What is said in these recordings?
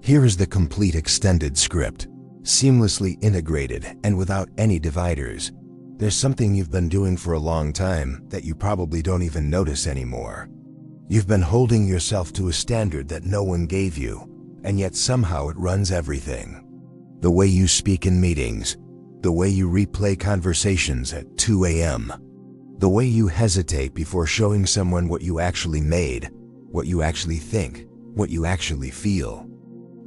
Here is the complete extended script, seamlessly integrated and without any dividers. There's something you've been doing for a long time that you probably don't even notice anymore. You've been holding yourself to a standard that no one gave you, and yet somehow it runs everything. The way you speak in meetings, the way you replay conversations at 2 a.m., the way you hesitate before showing someone what you actually made, what you actually think, what you actually feel.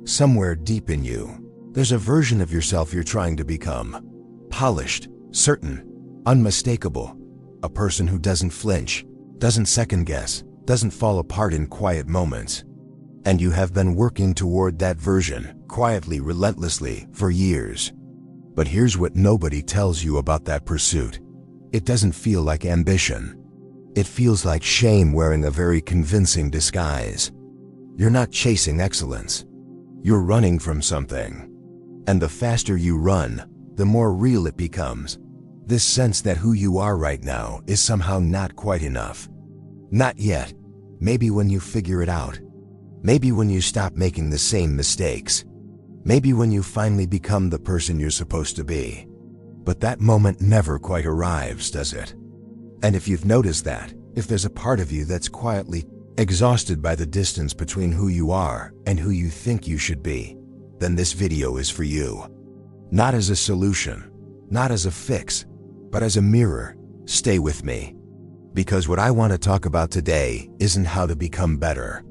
Somewhere deep in you, there's a version of yourself you're trying to become. Polished, certain, unmistakable. A person who doesn't flinch, doesn't second guess, doesn't fall apart in quiet moments. And you have been working toward that version, quietly, relentlessly, for years. But here's what nobody tells you about that pursuit. It doesn't feel like ambition. It feels like shame wearing a very convincing disguise. You're not chasing excellence. You're running from something. And the faster you run, the more real it becomes. This sense that who you are right now is somehow not quite enough. Not yet. Maybe when you figure it out. Maybe when you stop making the same mistakes. Maybe when you finally become the person you're supposed to be. But that moment never quite arrives, does it? And if you've noticed that, if there's a part of you that's quietly exhausted by the distance between who you are and who you think you should be, then this video is for you. Not as a solution, not as a fix, but as a mirror. Stay with me. Because what I want to talk about today isn't how to become better.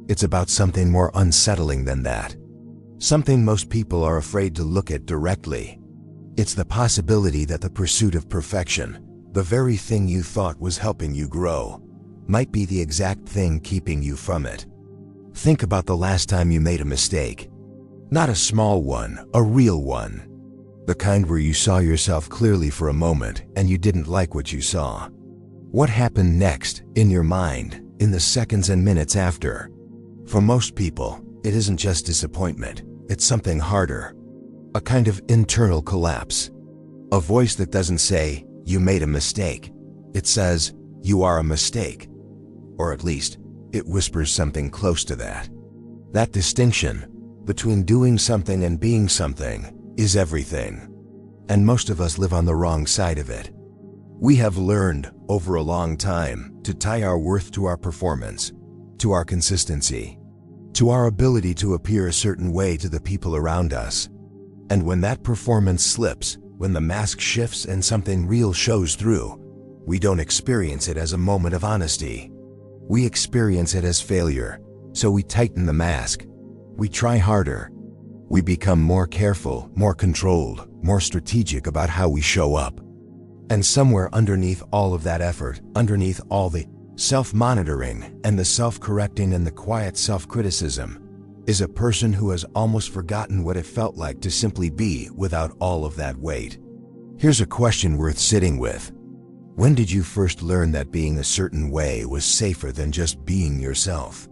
It's about something more unsettling than that. Something most people are afraid to look at directly. It's the possibility that the pursuit of perfection, the very thing you thought was helping you grow, might be the exact thing keeping you from it. Think about the last time you made a mistake. Not a small one, a real one. The kind where you saw yourself clearly for a moment and you didn't like what you saw. What happened next, in your mind, in the seconds and minutes after? For most people, it isn't just disappointment, it's something harder. A kind of internal collapse. A voice that doesn't say, "You made a mistake." It says, "You are a mistake." Or at least, it whispers something close to that. That distinction between doing something and being something is everything. And most of us live on the wrong side of it. We have learned, over a long time, to tie our worth to our performance, to our consistency, to our ability to appear a certain way to the people around us. And when that performance slips, when the mask shifts and something real shows through, we don't experience it as a moment of honesty. We experience it as failure, so we tighten the mask. We try harder. We become more careful, more controlled, more strategic about how we show up. And somewhere underneath all of that effort, underneath all the self-monitoring and the self-correcting and the quiet self-criticism, is a person who has almost forgotten what it felt like to simply be without all of that weight. Here's a question worth sitting with. When did you first learn that being a certain way was safer than just being yourself?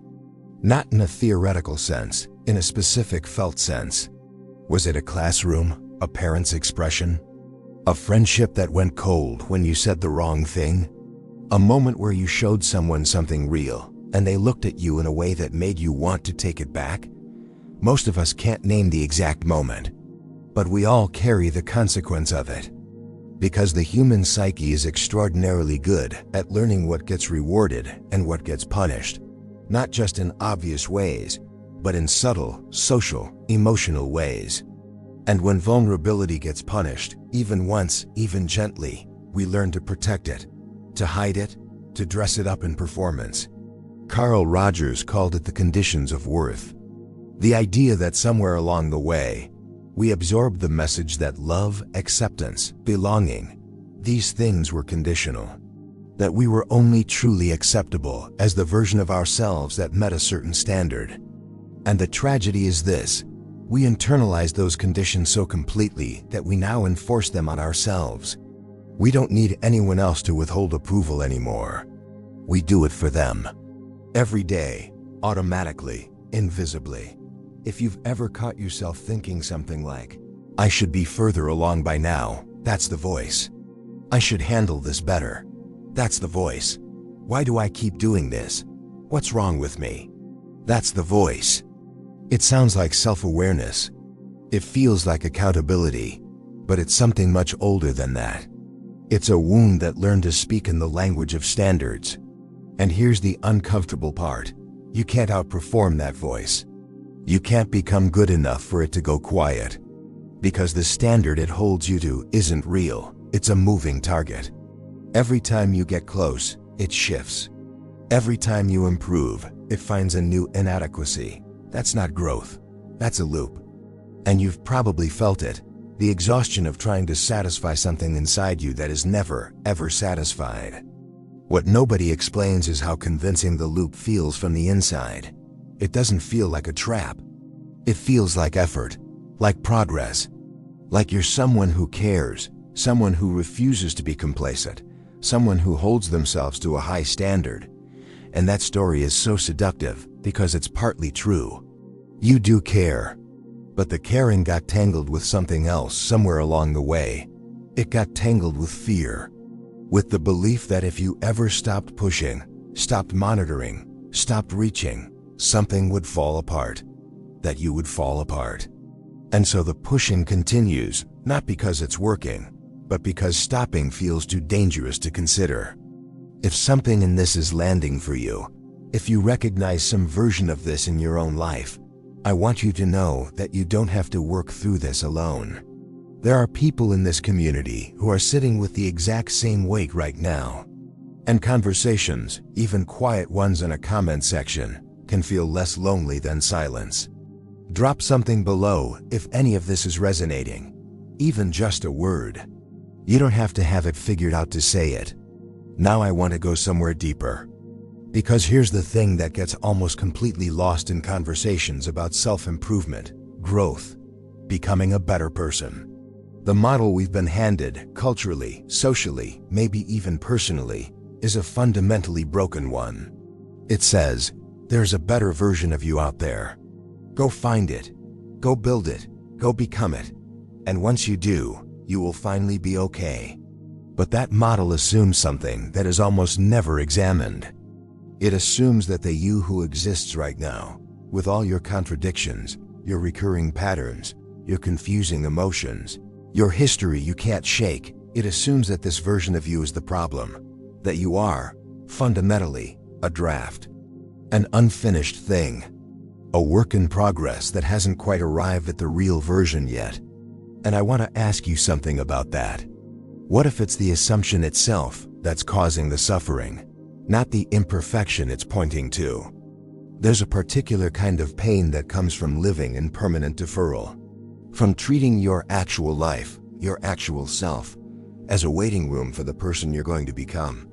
Not in a theoretical sense, in a specific felt sense. Was it a classroom, a parent's expression? A friendship that went cold when you said the wrong thing? A moment where you showed someone something real, and they looked at you in a way that made you want to take it back? Most of us can't name the exact moment, but we all carry the consequence of it. Because the human psyche is extraordinarily good at learning what gets rewarded and what gets punished, not just in obvious ways, but in subtle, social, emotional ways. And when vulnerability gets punished, even once, even gently, we learn to protect it, to hide it, to dress it up in performance. Carl Rogers called it the conditions of worth. The idea that somewhere along the way, we absorbed the message that love, acceptance, belonging, these things were conditional. That we were only truly acceptable as the version of ourselves that met a certain standard. And the tragedy is this: we internalize those conditions so completely that we now enforce them on ourselves. We don't need anyone else to withhold approval anymore. We do it for them. Every day, automatically, invisibly. If you've ever caught yourself thinking something like, "I should be further along by now," that's the voice. "I should handle this better," that's the voice. "Why do I keep doing this? What's wrong with me?" That's the voice. It sounds like self-awareness. It feels like accountability, but it's something much older than that. It's a wound that learned to speak in the language of standards. And here's the uncomfortable part. You can't outperform that voice. You can't become good enough for it to go quiet. Because the standard it holds you to isn't real. It's a moving target. Every time you get close, it shifts. Every time you improve, it finds a new inadequacy. That's not growth. That's a loop. And you've probably felt it. The exhaustion of trying to satisfy something inside you that is never, ever satisfied. What nobody explains is how convincing the loop feels from the inside. It doesn't feel like a trap. It feels like effort, like progress, like you're someone who cares, someone who refuses to be complacent, someone who holds themselves to a high standard. And that story is so seductive because it's partly true. You do care. But the caring got tangled with something else somewhere along the way. It got tangled with fear. With the belief that if you ever stopped pushing, stopped monitoring, stopped reaching, something would fall apart. That you would fall apart. And so the pushing continues, not because it's working, but because stopping feels too dangerous to consider. If something in this is landing for you, if you recognize some version of this in your own life, I want you to know that you don't have to work through this alone. There are people in this community who are sitting with the exact same weight right now. And conversations, even quiet ones in a comment section, can feel less lonely than silence. Drop something below if any of this is resonating, even just a word. You don't have to have it figured out to say it. Now I want to go somewhere deeper. Because here's the thing that gets almost completely lost in conversations about self-improvement, growth, becoming a better person. The model we've been handed, culturally, socially, maybe even personally, is a fundamentally broken one. It says, there's a better version of you out there. Go find it. Go build it. Go become it. And once you do, you will finally be okay. But that model assumes something that is almost never examined. It assumes that the you who exists right now, with all your contradictions, your recurring patterns, your confusing emotions, your history you can't shake, it assumes that this version of you is the problem, that you are, fundamentally, a draft, an unfinished thing, a work in progress that hasn't quite arrived at the real version yet. And I want to ask you something about that. What if it's the assumption itself that's causing the suffering? Not the imperfection it's pointing to. There's a particular kind of pain that comes from living in permanent deferral, from treating your actual life, your actual self, as a waiting room for the person you're going to become.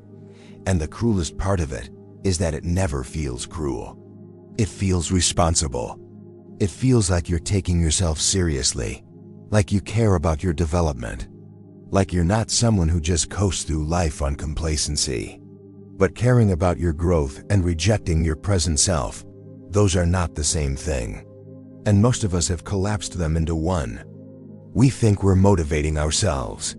And the cruelest part of it is that it never feels cruel. It feels responsible. It feels like you're taking yourself seriously, like you care about your development, like you're not someone who just coasts through life on complacency. But caring about your growth and rejecting your present self, those are not the same thing. And most of us have collapsed them into one. We think we're motivating ourselves.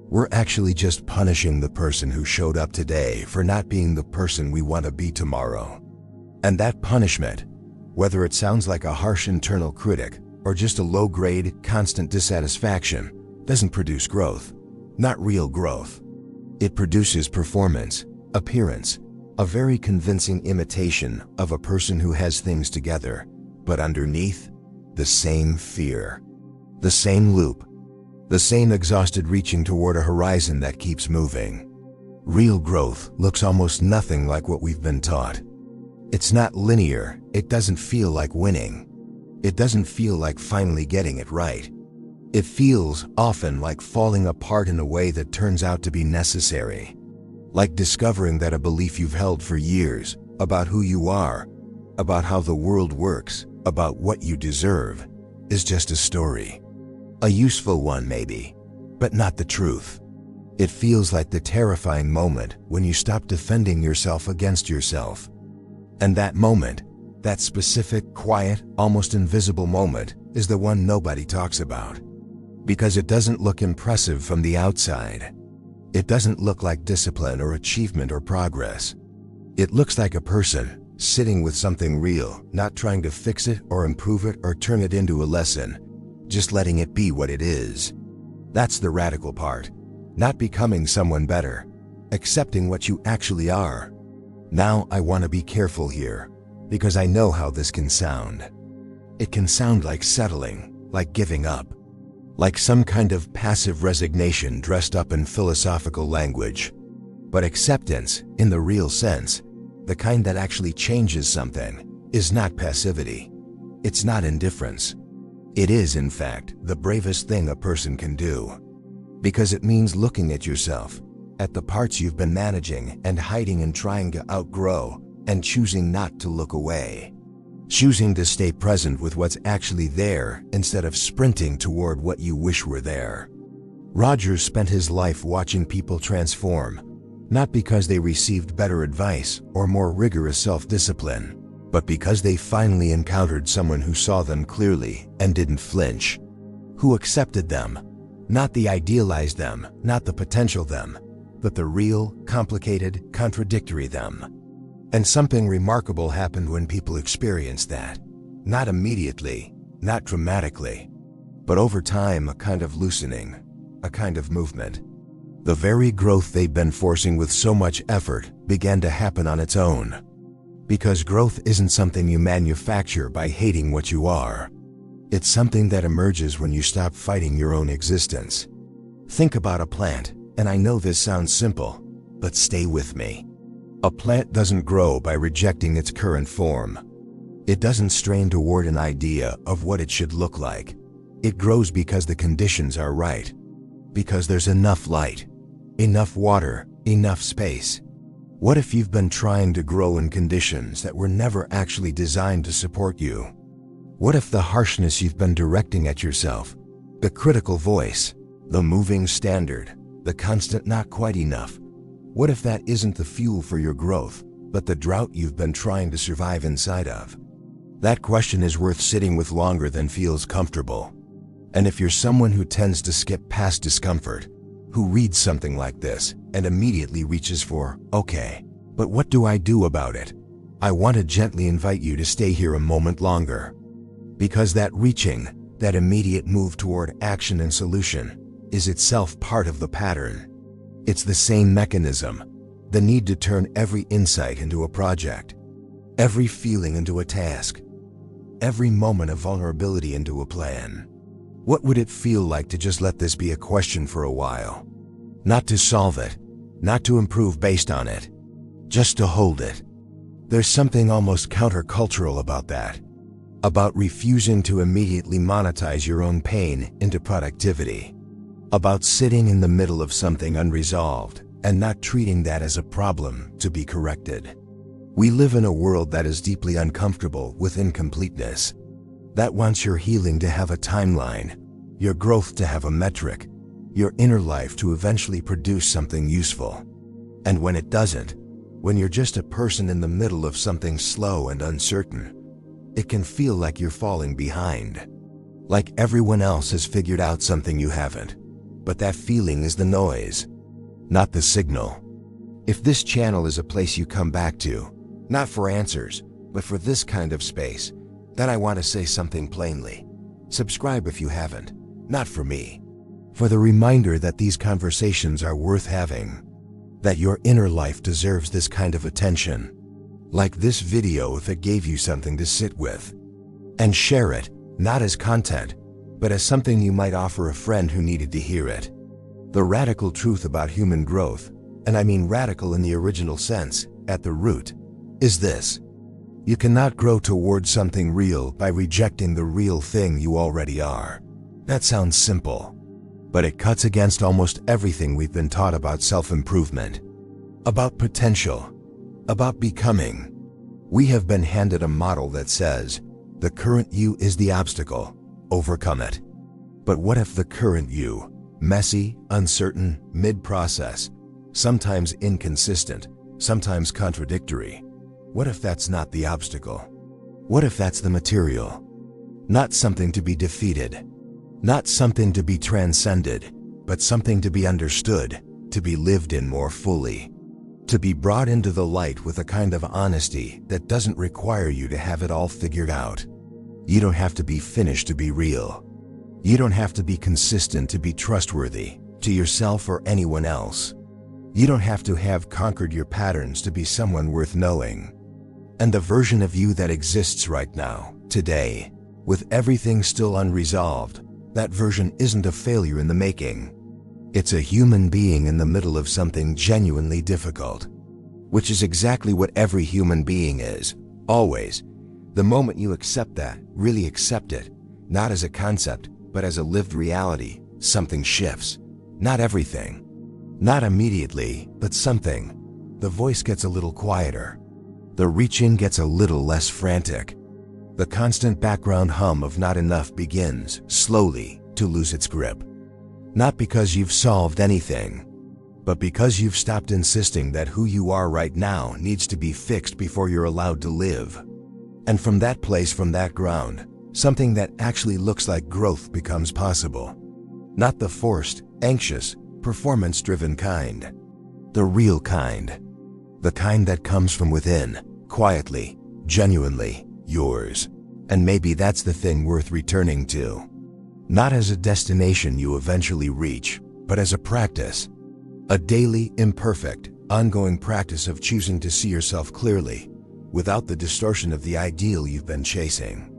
We're actually just punishing the person who showed up today for not being the person we want to be tomorrow. And that punishment, whether it sounds like a harsh internal critic or just a low-grade, constant dissatisfaction, doesn't produce growth. Not real growth. It produces performance, appearance, a very convincing imitation of a person who has things together, but underneath, the same fear, the same loop, the same exhausted reaching toward a horizon that keeps moving. Real growth looks almost nothing like what we've been taught. It's not linear. It doesn't feel like winning. It doesn't feel like finally getting it right. It feels often like falling apart in a way that turns out to be necessary. Like discovering that a belief you've held for years about who you are, about how the world works, about what you deserve, is just a story. A useful one maybe, but not the truth. It feels like the terrifying moment when you stop defending yourself against yourself. And that moment, that specific, quiet, almost invisible moment, is the one nobody talks about. Because it doesn't look impressive from the outside. It doesn't look like discipline or achievement or progress. It looks like a person, Sitting with something real, not trying to fix it or improve it or turn it into a lesson, just letting it be what it is. That's the radical part. Not becoming someone better, accepting what you actually are. Now I want to be careful here, because I know how this can sound. It can sound like settling, like giving up, like some kind of passive resignation dressed up in philosophical language. But acceptance, in the real sense, the kind that actually changes something, is not passivity. It's not indifference. It is, in fact, the bravest thing a person can do. Because it means looking at yourself, at the parts you've been managing and hiding and trying to outgrow, and choosing not to look away. Choosing to stay present with what's actually there instead of sprinting toward what you wish were there. Rogers spent his life watching people transform, not because they received better advice or more rigorous self-discipline, but because they finally encountered someone who saw them clearly and didn't flinch, who accepted them, not the idealized them, not the potential them, but the real, complicated, contradictory them. And something remarkable happened when people experienced that. Not immediately, not dramatically, but over time, a kind of loosening, a kind of movement. The very growth they'd been forcing with so much effort began to happen on its own. Because growth isn't something you manufacture by hating what you are. It's something that emerges when you stop fighting your own existence. Think about a plant, and I know this sounds simple, but stay with me. A plant doesn't grow by rejecting its current form. It doesn't strain toward an idea of what it should look like. It grows because the conditions are right. Because there's enough light, enough water, enough space. What if you've been trying to grow in conditions that were never actually designed to support you? What if the harshness you've been directing at yourself, the critical voice, the moving standard, the constant not quite enough, what if that isn't the fuel for your growth, but the drought you've been trying to survive inside of? That question is worth sitting with longer than feels comfortable. And if you're someone who tends to skip past discomfort, who reads something like this and immediately reaches for, okay, but what do I do about it? I want to gently invite you to stay here a moment longer. Because that reaching, that immediate move toward action and solution, is itself part of the pattern. It's the same mechanism, the need to turn every insight into a project, every feeling into a task, every moment of vulnerability into a plan. What would it feel like to just let this be a question for a while? Not to solve it, not to improve based on it, just to hold it. There's something almost countercultural about that, about refusing to immediately monetize your own pain into productivity, about sitting in the middle of something unresolved and not treating that as a problem to be corrected. We live in a world that is deeply uncomfortable with incompleteness, that wants your healing to have a timeline, your growth to have a metric, your inner life to eventually produce something useful. And when it doesn't, when you're just a person in the middle of something slow and uncertain, it can feel like you're falling behind. Like everyone else has figured out something you haven't. But that feeling is the noise, not the signal. If this channel is a place you come back to, not for answers, but for this kind of space, then I want to say something plainly. Subscribe if you haven't, not for me. For the reminder that these conversations are worth having. That your inner life deserves this kind of attention. Like this video if it gave you something to sit with. And share it, not as content, but as something you might offer a friend who needed to hear it. The radical truth about human growth, and I mean radical in the original sense, at the root, is this. You cannot grow toward something real by rejecting the real thing you already are. That sounds simple, but it cuts against almost everything we've been taught about self-improvement, about potential, about becoming. We have been handed a model that says, the current you is the obstacle, overcome it. But what if the current you, messy, uncertain, mid-process, sometimes inconsistent, sometimes contradictory, what if that's not the obstacle? What if that's the material? Not something to be defeated, not something to be transcended, but something to be understood, to be lived in more fully. To be brought into the light with a kind of honesty that doesn't require you to have it all figured out. You don't have to be finished to be real. You don't have to be consistent to be trustworthy to yourself or anyone else. You don't have to have conquered your patterns to be someone worth knowing. And the version of you that exists right now, today, with everything still unresolved, that version isn't a failure in the making. It's a human being in the middle of something genuinely difficult, which is exactly what every human being is, always. The moment you accept that, really accept it, not as a concept, but as a lived reality, something shifts. Not everything. Not immediately, but something. The voice gets a little quieter. The reaching gets a little less frantic. The constant background hum of not enough begins, slowly, to lose its grip. Not because you've solved anything, but because you've stopped insisting that who you are right now needs to be fixed before you're allowed to live. And from that place, from that ground, something that actually looks like growth becomes possible. Not the forced, anxious, performance-driven kind. The real kind. The kind that comes from within, quietly, genuinely, yours. And maybe that's the thing worth returning to. Not as a destination you eventually reach, but as a practice. A daily, imperfect, ongoing practice of choosing to see yourself clearly, without the distortion of the ideal you've been chasing.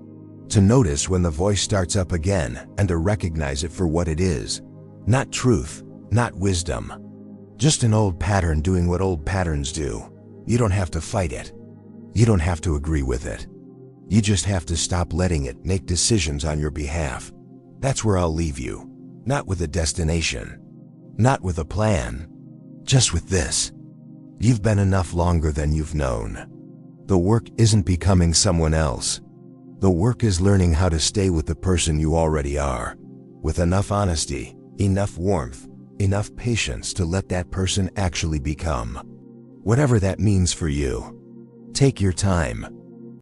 To notice when the voice starts up again and to recognize it for what it is. Not truth, not wisdom. Just an old pattern doing what old patterns do. You don't have to fight it. You don't have to agree with it. You just have to stop letting it make decisions on your behalf. That's where I'll leave you. Not with a destination. Not with a plan. Just with this. You've been enough longer than you've known. The work isn't becoming someone else. The work is learning how to stay with the person you already are, with enough honesty, enough warmth, enough patience to let that person actually become. Whatever that means for you. Take your time.